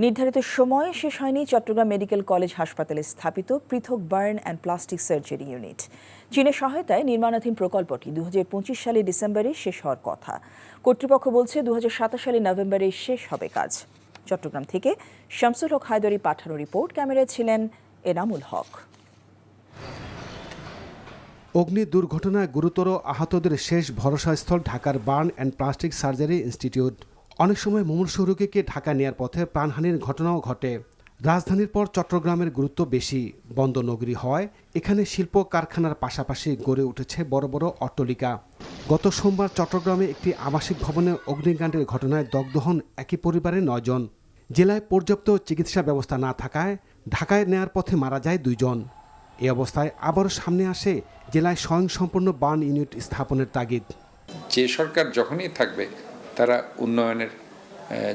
নির্ধারিত সময়ে শেষ হয়নি চট্টগ্রাম মেডিকেল কলেজ হাসপাতালে স্থাপিত পৃথক burn and plastic surgery unit. চীনের সহায়তায় নির্মাণাধীন প্রকল্পটি 2025 সালের ডিসেম্বরে শেষ হওয়ার কথা। কর্তৃপক্ষ বলছে 2027 সালের নভেম্বরে শেষ হবে কাজ। চট্টগ্রাম থেকে শামসুল হক হায়দরি পাঠানো রিপোর্ট, ক্যামেরায় ছিলেন এনামুল হক। অগ্নি দুর্ঘটনায় গুরুতর আহতদের শেষ ভরসাস্থল ঢাকার burn and plastic surgery institute. অনেক সময় মুমূর্ষু রোগীকে ঢাকা নেয়ার পথে প্রাণহানির ঘটনাও ঘটে। রাজধানীর পর চট্টগ্রামের গুরুত্ব বেশি। বন্দরনগরী হওয়ায় এখানে শিল্প কারখানার পাশাপাশি গড়ে উঠেছে বড় বড় অট্টালিকা। গত সোমবার চট্টগ্রামে একটি আবাসিক ভবনে অগ্নিকাণ্ডের ঘটনায় দগ্ধ হন একই পরিবারের 9 জন। জেলায় পর্যাপ্ত চিকিৎসা ব্যবস্থা না থাকায় ঢাকায় নেয়ার পথে মারা যায় 2 জন। এই অবস্থায় আবারও সামনে আসে জেলায় স্বয়ংসম্পূর্ণ বার্ন ইউনিট স্থাপনের তাগিদ। যে সরকার যখনই থাকবে তারা উন্নয়নের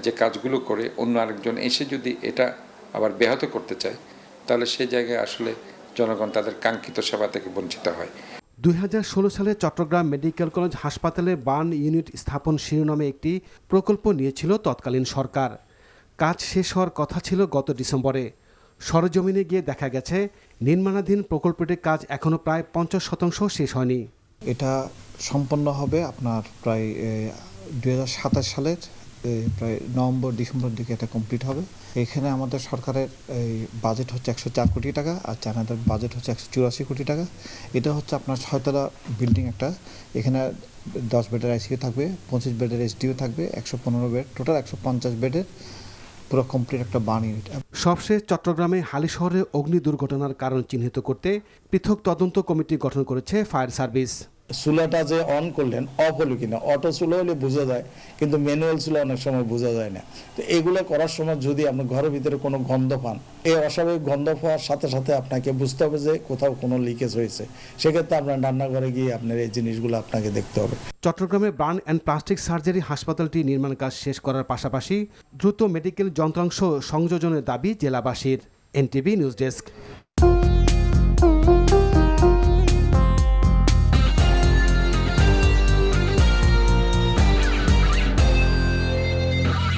যে কাজগুলো করে অন্য আরেকজন এসে যদি এটা আবার ব্যাহত করতে চায় তাহলে সেই জায়গায় আসলে জনগণ তাদের কাঙ্ক্ষিত সেবা থেকে বঞ্চিত হয়। 2016 সালে চট্টগ্রাম মেডিকেল কলেজ হাসপাতালে বার্ন ইউনিট স্থাপন শিরোনামে একটি প্রকল্প নিয়েছিল তৎকালীন সরকার। কাজ শেষ হওয়ার কথা ছিল গত ডিসেম্বরে। সরেজমিনে গিয়ে দেখা গেছে নির্মাণাধীন প্রকল্পটির কাজ এখনও প্রায় 50% শেষ হয়নি। এটা সম্পন্ন হবে আপনার প্রায় 2027 সালের প্রায় নভেম্বর ডিসেম্বর দিকে এটা কমপ্লিট হবে। এখানে আমাদের সরকারের এই বাজেট হচ্ছে 104 কোটি টাকা, আর চায়নাদের বাজেট হচ্ছে 184 কোটি টাকা। এটা হচ্ছে আপনার 6তলা বিল্ডিং একটা। এখানে 10 বেডের আইসিইউ থাকবে, 25 বেডের এসডিইউ থাকবে, 115 বেড, টোটাল 150 বেডের পুরো কমপ্লিট একটা বার্ন ইউনিট। সবশেষ চট্টগ্রামে হালি শহরে অগ্নি দুর্ঘটনার কারণ চিহ্নিত করতে পৃথক তদন্ত কমিটি গঠন করেছে ফায়ার সার্ভিস। চুলাটা যে অন করলেন অফ হলো কিনা, অটো চুলা হলে বোঝা যায়, কিন্তু ম্যানুয়াল চুলা অনেক সময় বোঝা যায় না। তো এগুলো করার সময় যদি আপনি ঘরের ভিতরে কোনো গন্ধ পান, এই অস্বাভাবিক গন্ধ পাওয়ার সাথে সাথে আপনাকে বুঝতে হবে যে কোথাও কোনো লিকেজ হয়েছে। সেক্ষেত্রে আপনার রান্নাঘরে গিয়ে আপনার এই জিনিসগুলো আপনাকে দেখতে হবে। চট্টগ্রামে বার্ন অ্যান্ড প্লাস্টিক সার্জারি হাসপাতালটি নির্মাণ কাজ শেষ করার পাশাপাশি দ্রুত মেডিকেল যন্ত্রাংশ সংযোজনের দাবি জেলাবাসীর। NTV news desk.